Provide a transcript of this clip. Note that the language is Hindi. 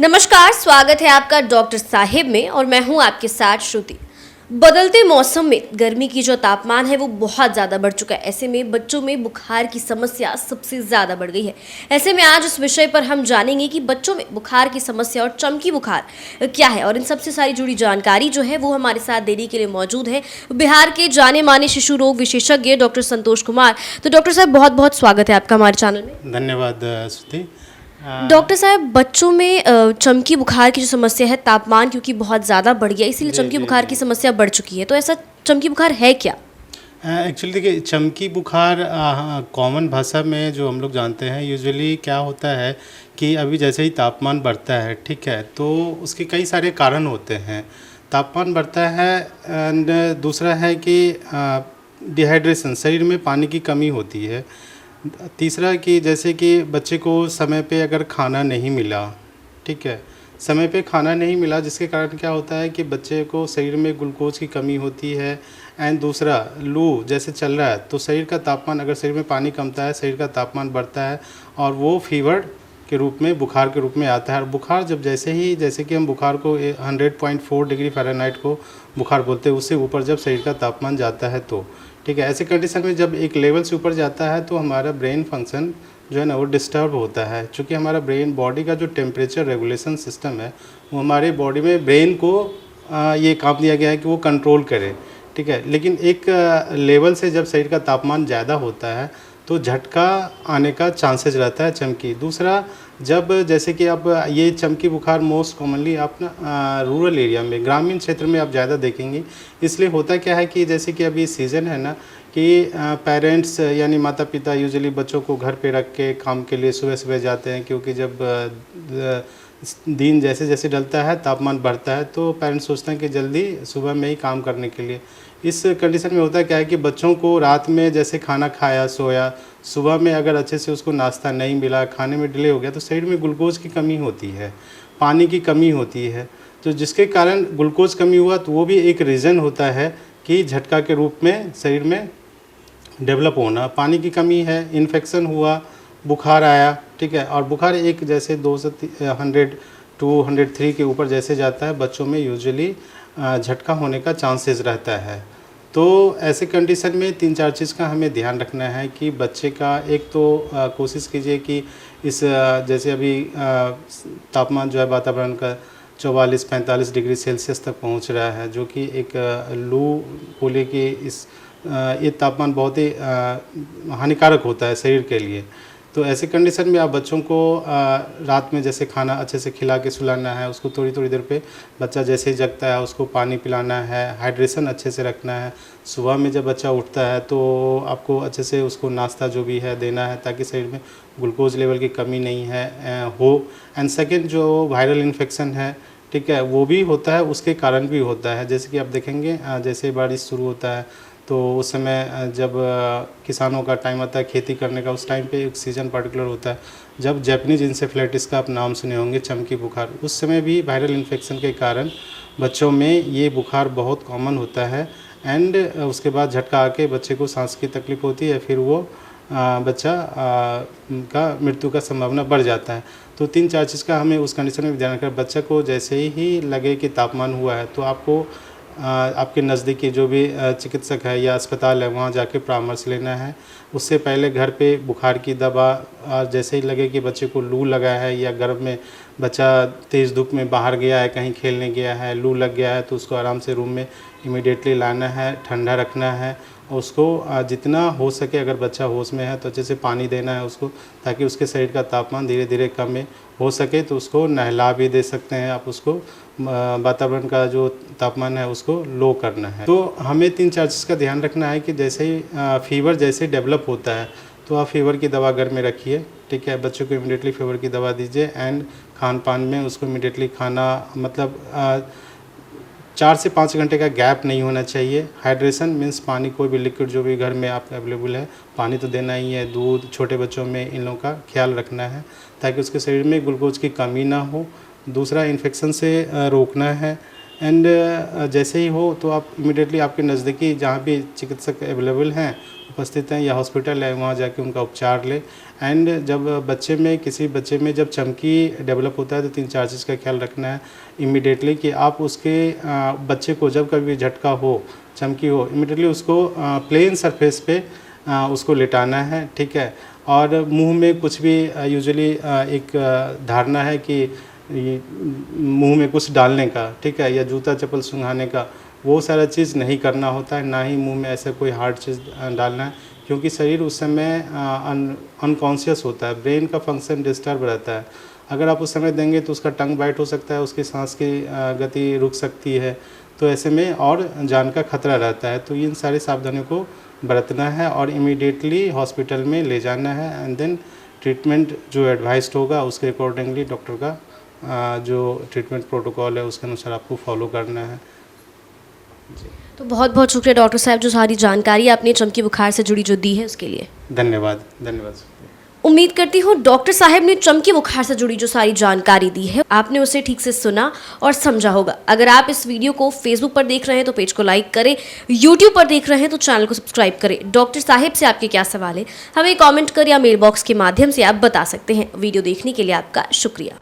नमस्कार, स्वागत है आपका डॉक्टर साहिब में और मैं हूं आपके साथ श्रुति। बदलते मौसम में गर्मी की जो तापमान है वो बहुत ज़्यादा बढ़ चुका है। ऐसे में बच्चों में बुखार की समस्या सबसे ज़्यादा बढ़ गई है। ऐसे में आज इस विषय पर हम जानेंगे कि बच्चों में बुखार की समस्या और चमकी बुखार क्या है, और इन सबसे सारी जुड़ी जानकारी जो है वो हमारे साथ देने के लिए मौजूद है बिहार के जाने माने शिशु रोग विशेषज्ञ डॉक्टर संतोष कुमार। तो डॉक्टर साहब, बहुत बहुत स्वागत है आपका हमारे चैनल में। धन्यवाद श्रुति। डॉक्टर साहब, बच्चों में चमकी बुखार की जो समस्या है, तापमान क्योंकि बहुत ज़्यादा बढ़ गया इसीलिए जी चमकी जी बुखार जी की समस्या बढ़ चुकी है। तो ऐसा चमकी बुखार है क्या? एक्चुअली देखिए, चमकी बुखार कॉमन भाषा में जो हम लोग जानते हैं, यूजुअली क्या होता है कि अभी जैसे ही तापमान बढ़ता है, ठीक है, तो उसके कई सारे कारण होते हैं। तापमान बढ़ता है एंड दूसरा है कि डिहाइड्रेशन, शरीर में पानी की कमी होती है। तीसरा कि जैसे कि बच्चे को समय पे अगर खाना नहीं मिला, ठीक है, समय पे खाना नहीं मिला जिसके कारण क्या होता है कि बच्चे को शरीर में ग्लूकोज की कमी होती है। एंड दूसरा, लू जैसे चल रहा है तो शरीर का तापमान, अगर शरीर में पानी कमता है, शरीर का तापमान बढ़ता है और वो फीवर के रूप में, बुखार के रूप में आता है। और बुखार जब जैसे कि हम बुखार को 100.4 डिग्री फ़ारेनहाइट को बुखार बोलते हैं, उससे ऊपर जब शरीर का तापमान जाता है तो, ठीक है, ऐसे कंडीशन में जब एक लेवल से ऊपर जाता है तो हमारा ब्रेन फंक्शन जो है ना वो डिस्टर्ब होता है। चूँकि हमारा ब्रेन बॉडी का जो टेम्परेचर रेगुलेशन सिस्टम है वो हमारे बॉडी में ब्रेन को ये काम दिया गया है कि वो कंट्रोल करे, ठीक है। लेकिन एक लेवल से जब शरीर का तापमान ज़्यादा होता है तो झटका आने का चांसेस रहता है चमकी। दूसरा, जब जैसे कि आप ये चमकी बुखार मोस्ट कॉमनली आप ना रूरल एरिया में, ग्रामीण क्षेत्र में आप ज़्यादा देखेंगे। इसलिए होता क्या है कि जैसे कि अभी सीज़न है ना कि पेरेंट्स यानी माता पिता यूजुअली बच्चों को घर पे रख के काम के लिए सुबह सुबह जाते हैं, क्योंकि जब दिन जैसे जैसे ढलता है, तापमान बढ़ता है, तो पेरेंट्स सोचते हैं कि जल्दी सुबह में ही काम करने के लिए। इस कंडीशन में होता क्या है कि बच्चों को रात में जैसे खाना खाया, सोया, सुबह में अगर अच्छे से उसको नाश्ता नहीं मिला, खाने में डिले हो गया, तो शरीर में ग्लूकोज की कमी होती है, पानी की कमी होती है। तो जिसके कारण ग्लूकोज कमी हुआ तो वो भी एक रीज़न होता है कि झटका के रूप में शरीर में डेवलप होना। पानी की कमी है, इन्फेक्शन हुआ, बुखार आया, ठीक है। और बुखार एक जैसे 100 टू 103 के ऊपर जैसे जाता है, बच्चों में यूजुअली झटका होने का चांसेस रहता है। तो ऐसे कंडीशन में 3-4 चीज़ का हमें ध्यान रखना है कि बच्चे का एक तो कोशिश कीजिए कि इस जैसे अभी तापमान जो है वातावरण का 44-45 डिग्री सेल्सियस तक पहुंच रहा है, जो कि एक लू बोले कि इस ये तापमान बहुत ही हानिकारक होता है शरीर के लिए। तो ऐसे कंडीशन में आप बच्चों को रात में जैसे खाना अच्छे से खिला के सुलाना है, उसको थोड़ी थोड़ी देर पे बच्चा जैसे ही जगता है उसको पानी पिलाना है, हाइड्रेशन अच्छे से रखना है। सुबह में जब बच्चा उठता है तो आपको अच्छे से उसको नाश्ता जो भी है देना है, ताकि शरीर में ग्लूकोज लेवल की कमी नहीं है हो। एंड सेकेंड, जो वायरल इन्फेक्शन है, ठीक है, वो भी होता है, उसके कारण भी होता है। जैसे कि आप देखेंगे जैसे बारिश शुरू होता है तो उस समय जब किसानों का टाइम आता है खेती करने का, उस टाइम पे एक सीज़न पर्टिकुलर होता है जब जैपनीज इंसेफ्लाइटिस का आप नाम सुने होंगे, चमकी बुखार, उस समय भी वायरल इन्फेक्शन के कारण बच्चों में ये बुखार बहुत कॉमन होता है। एंड उसके बाद झटका आके बच्चे को सांस की तकलीफ़ होती है, फिर वो बच्चा का मृत्यु का संभावना बढ़ जाता है। तो 3-4 चीज़ का हमें उस कंडीशन में ध्यान रखना। बच्चे को जैसे ही लगे कि तापमान हुआ है तो आपको आपके नज़दीकी जो भी चिकित्सक है या अस्पताल है वहाँ जाके परामर्श लेना है। उससे पहले घर पे बुखार की दवा, जैसे ही लगे कि बच्चे को लू लगा है या गर्म में बच्चा तेज़ धूप में बाहर गया है, कहीं खेलने गया है, लू लग गया है, तो उसको आराम से रूम में इमीडिएटली लाना है, ठंडा रखना है। और उसको जितना हो सके, अगर बच्चा होश में है तो अच्छे से पानी देना है उसको, ताकि उसके शरीर का तापमान धीरे धीरे कम हो सके। तो उसको नहला भी दे सकते हैं आप, उसको वातावरण का जो तापमान है उसको लो करना है। तो हमें 3-4 चीज़ का ध्यान रखना है कि जैसे ही फीवर जैसे डेवलप होता है तो आप फीवर की दवा घर में रखिए, ठीक है, बच्चों को इमीडिएटली फीवर की दवा दीजिए। एंड खान पान में उसको इमीडिएटली खाना, मतलब 4 से 5 घंटे का गैप नहीं होना चाहिए। हाइड्रेशन मीन्स पानी, कोई भी लिक्विड जो भी घर में आपका अवेलेबल है, पानी तो देना ही है। दूध, छोटे बच्चों में इन लोगों का ख्याल रखना है ताकि उसके शरीर में ग्लूकोज की कमी ना हो। दूसरा, इन्फेक्शन से रोकना है। एंड जैसे ही हो तो आप इमिडिएटली आपके नज़दीकी जहाँ भी चिकित्सक अवेलेबल हैं, उपस्थित हैं या हॉस्पिटल है, वहाँ जाके उनका उपचार ले। एंड जब बच्चे में किसी बच्चे में जब चमकी डेवलप होता है तो 3-4 चीज़ का ख्याल रखना है इमीडिएटली कि आप उसके बच्चे को जब कभी झटका हो, चमकी हो, इमीडिएटली उसको प्लेन सरफेस पे उसको लेटाना है, ठीक है। और मुंह में कुछ भी यूजुअली एक धारणा है कि मुंह में कुछ डालने का, ठीक है, या जूता चप्पल सूंघाने का, वो सारा चीज़ नहीं करना होता है, ना ही मुंह में ऐसा कोई हार्ड चीज़ डालना है, क्योंकि शरीर उस समय अनकॉन्शियस होता है, ब्रेन का फंक्शन डिस्टर्ब रहता है। अगर आप उस समय देंगे तो उसका टंग बाइट हो सकता है, उसकी सांस की गति रुक सकती है, तो ऐसे में और जान का खतरा रहता है। तो इन सारी सावधानियों को बरतना है और इमीडिएटली हॉस्पिटल में ले जाना है एंड देन ट्रीटमेंट जो एडवाइस्ड होगा उसके अकॉर्डिंगली डॉक्टर का जो ट्रीटमेंट प्रोटोकॉल है उसके अनुसार आपको फॉलो करना है। तो बहुत बहुत शुक्रिया डॉक्टर साहब, जो सारी जानकारी आपने चमकी बुखार से जुड़ी जो दी है उसके लिए। धन्यवाद, धन्यवाद। उम्मीद करती हूँ डॉक्टर साहब ने चमकी बुखार से जुड़ी जो सारी जानकारी दी है आपने उसे ठीक से सुना और समझा होगा। अगर आप इस वीडियो को फेसबुक पर देख रहे हैं तो पेज को लाइक करें, यूट्यूब पर देख रहे हैं तो चैनल को सब्सक्राइब करें। डॉक्टर साहब से आपके क्या सवाल है हमें कमेंट कर या मेल बॉक्स के माध्यम से आप बता सकते हैं। वीडियो देखने के लिए आपका शुक्रिया।